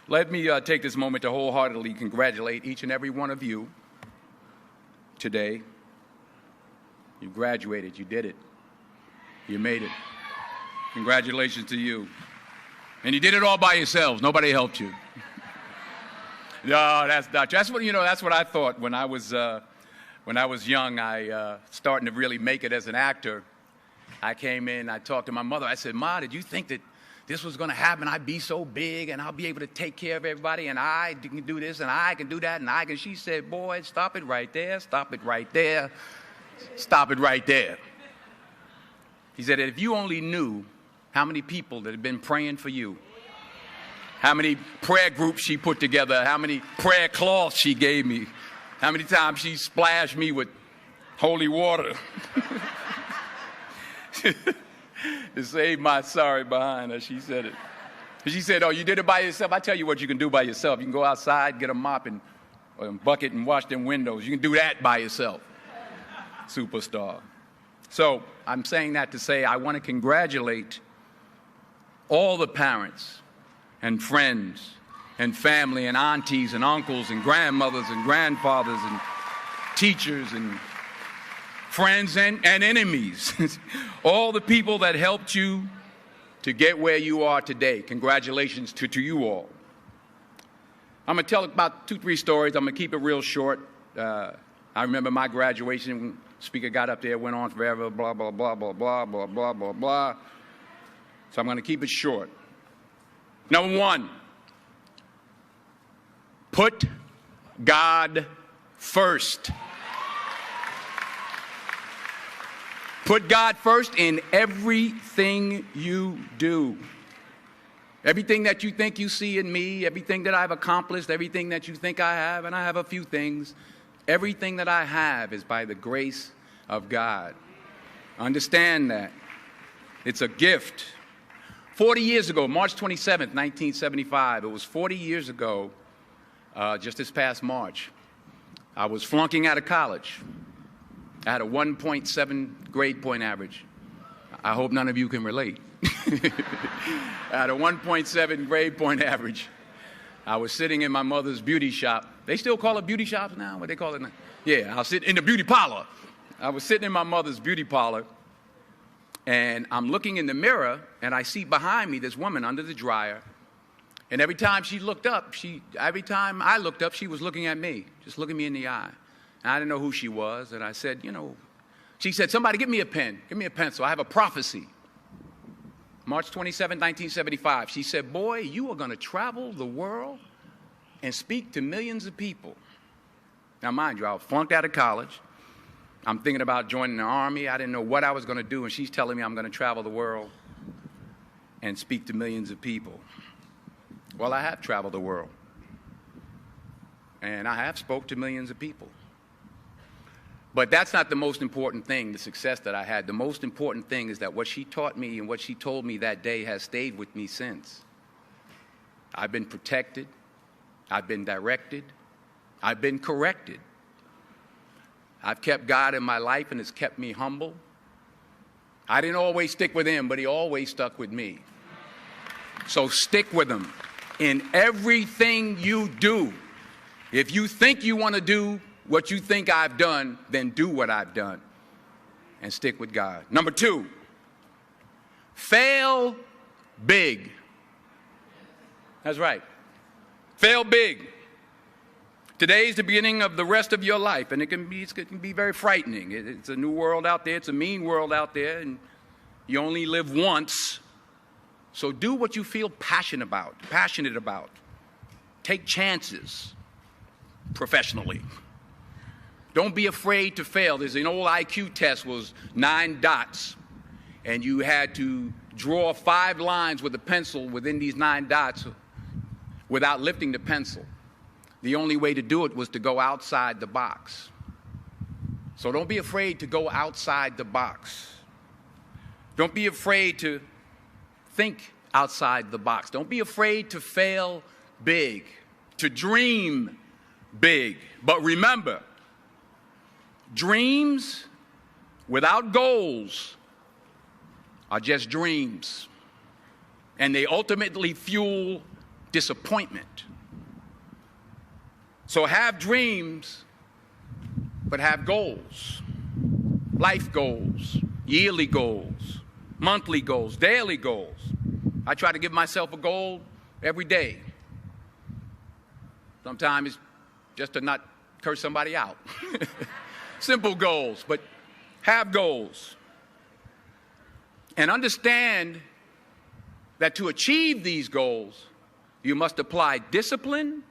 Let me take this moment to wholeheartedly congratulate each and every one of you today. You graduated. You did it. You made it. Congratulations to you. And you did it all by yourselves. Nobody helped you. No, that's not true. That's what I thought when I was young. I starting to really make it as an actor. I came in. I talked to my mother. I said, "Ma, did you think that this was going to happen? I'd be so big, and I'll be able to take care of everybody, and I can do this, and I can do that, and I can." She said, "Boy, stop it right there. Stop it right there. Stop it right there." He said that if you only knew how many people that have been praying for you, how many prayer groups she put together, how many prayer cloths she gave me, how many times she splashed me with holy water to save my sorry behind, as she said it. She said, "Oh, you did it by yourself? I tell you what you can do by yourself. You can go outside, get a mop and a bucket and wash them windows. You can do that by yourself." Superstar. So I'm saying that to say I want to congratulate all the parents and friends and family and aunties and uncles and grandmothers and grandfathers and teachers and friends and enemies, all the people that helped you to get where you are today. Congratulations to you all. I'm going to tell about 2-3 stories. I'm going to keep it real short. I remember my graduation. Speaker got up there, went on forever, blah, blah, blah, blah, blah, blah, blah, blah, blah. So I'm going to keep it short. Number 1, put God first. Put God first in everything you do. Everything that you think you see in me, everything that I've accomplished, everything that you think I have, and I have a few things, everything that I have is by the grace of God. Understand that. It's a gift. 40 years ago, March 27th, 1975, it was 40 years ago, just this past March, I was flunking out of college. I had a 1.7 grade point average. I hope none of you can relate. I had a 1.7 grade point average. I was sitting in my mother's beauty shop. They still call it beauty shops now? What they call it now? Yeah, I was sitting in the beauty parlor. I was sitting in my mother's beauty parlor, and I'm looking in the mirror, and I see behind me this woman under the dryer. And every time she looked up, every time I looked up, she was looking at me, just looking me in the eye. And I didn't know who she was, and I said, she said, "Somebody give me a pen, give me a pencil. I have a prophecy." March 27, 1975, she said, "Boy, you are going to travel the world and speak to millions of people." Now, mind you, I was flunked out of college. I'm thinking about joining the Army. I didn't know what I was going to do, and she's telling me I'm going to travel the world and speak to millions of people. Well, I have traveled the world, and I have spoke to millions of people. But that's not the most important thing, the success that I had. The most important thing is that what she taught me and what she told me that day has stayed with me since. I've been protected. I've been directed. I've been corrected. I've kept God in my life, and it's kept me humble. I didn't always stick with him, but he always stuck with me. So stick with him in everything you do. If you think you want to do what you think I've done, then do what I've done and stick with God. Number 2, fail big. That's right. Fail big. Today is the beginning of the rest of your life, and it can be very frightening. It's a new world out there. It's a mean world out there, and you only live once. So do what you feel passionate about. Take chances professionally. Don't be afraid to fail. There's an old IQ test, was 9 dots, and you had to draw 5 lines with a pencil within these 9 dots without lifting the pencil. The only way to do it was to go outside the box. So don't be afraid to go outside the box. Don't be afraid to think outside the box. Don't be afraid to fail big, to dream big. But remember, dreams without goals are just dreams, and they ultimately fuel disappointment. So have dreams, but have goals. Life goals, yearly goals, monthly goals, daily goals. I try to give myself a goal every day. Sometimes it's just to not curse somebody out. Simple goals, but have goals. And understand that to achieve these goals, you must apply discipline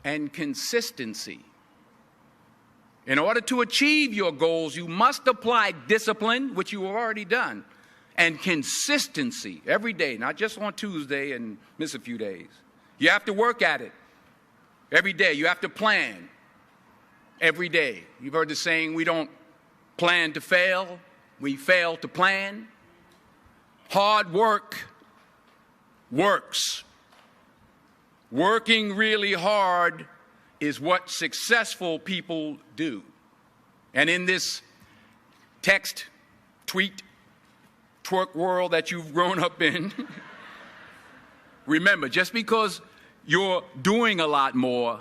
and consistency. In order to achieve your goals, you must apply discipline, which you have already done, and consistency every day, not just on Tuesday and miss a few days. You have to work at it every day. You have to plan every day. You've heard the saying, we don't plan to fail, we fail to plan. Hard work works. Working really hard is what successful people do. And in this text, tweet, twerk world that you've grown up in, remember, just because you're doing a lot more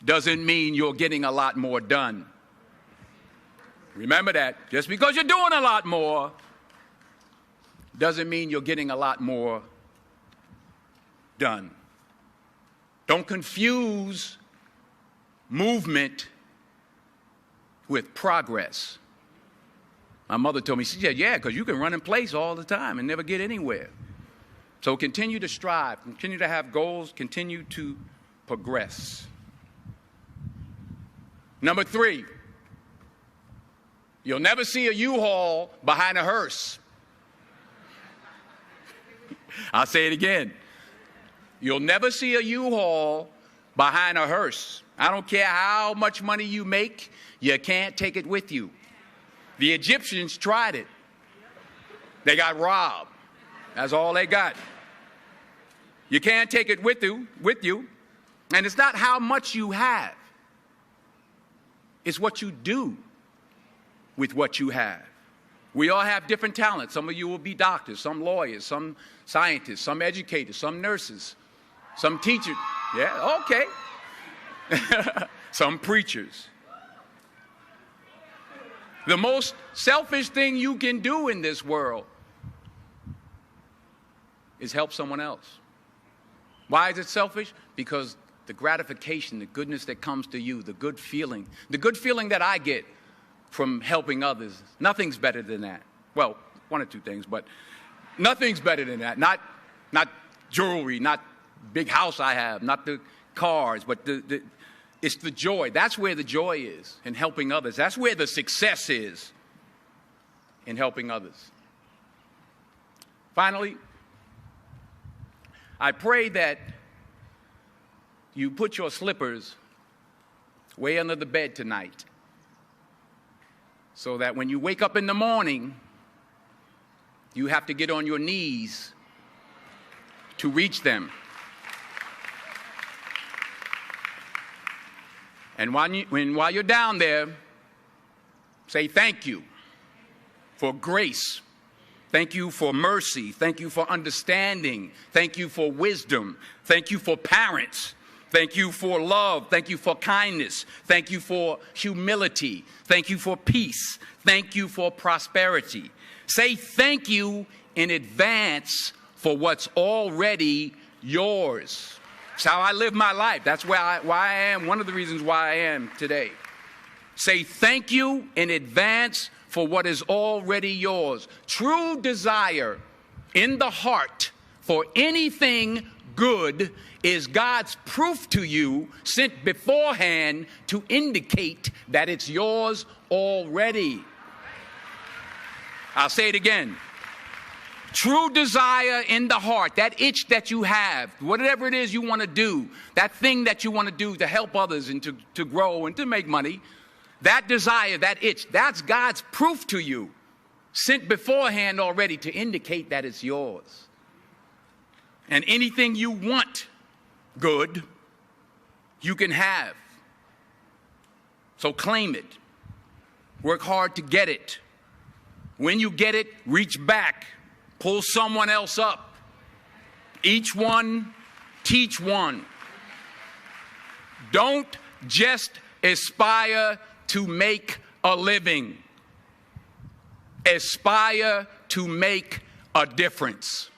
doesn't mean you're getting a lot more done. Remember that. Just because you're doing a lot more doesn't mean you're getting a lot more done. Don't confuse movement with progress. My mother told me, she said, yeah, because you can run in place all the time and never get anywhere. So continue to strive, continue to have goals, continue to progress. Number 3, you'll never see a U-Haul behind a hearse. I'll say it again. You'll never see a U-Haul behind a hearse. I don't care how much money you make, you can't take it with you. The Egyptians tried it. They got robbed. That's all they got. You can't take it with you. And it's not how much you have. It's what you do with what you have. We all have different talents. Some of you will be doctors, some lawyers, some scientists, some educators, some nurses, some teachers. Yeah, okay. Some preachers. The most selfish thing you can do in this world is help someone else. Why is it selfish? Because the gratification, the goodness that comes to you, the good feeling that I get from helping others, nothing's better than that. Well, one or two things, but nothing's better than that. Not jewelry, not big house I have, not the cars, but it's the joy. That's where the joy is, in helping others. That's where the success is, in helping others. Finally, I pray that you put your slippers way under the bed tonight, so that when you wake up in the morning, you have to get on your knees to reach them. And while you're down there, say thank you for grace. Thank you for mercy. Thank you for understanding. Thank you for wisdom. Thank you for parents. Thank you for love. Thank you for kindness. Thank you for humility. Thank you for peace. Thank you for prosperity. Say thank you in advance for what's already yours. That's how I live my life. That's why I am, one of the reasons why I am today. Say thank you in advance for what is already yours. True desire in the heart for anything good is God's proof to you, sent beforehand to indicate that it's yours already. I'll say it again. True desire in the heart, that itch that you have, whatever it is you want to do, that thing that you want to do to help others and to grow and to make money, that desire, that itch, that's God's proof to you, sent beforehand already to indicate that it's yours. And anything you want good, you can have. So claim it. Work hard to get it. When you get it, reach back. Pull someone else up. each one, teach one. Don't just aspire to make a living. Aspire to make a difference.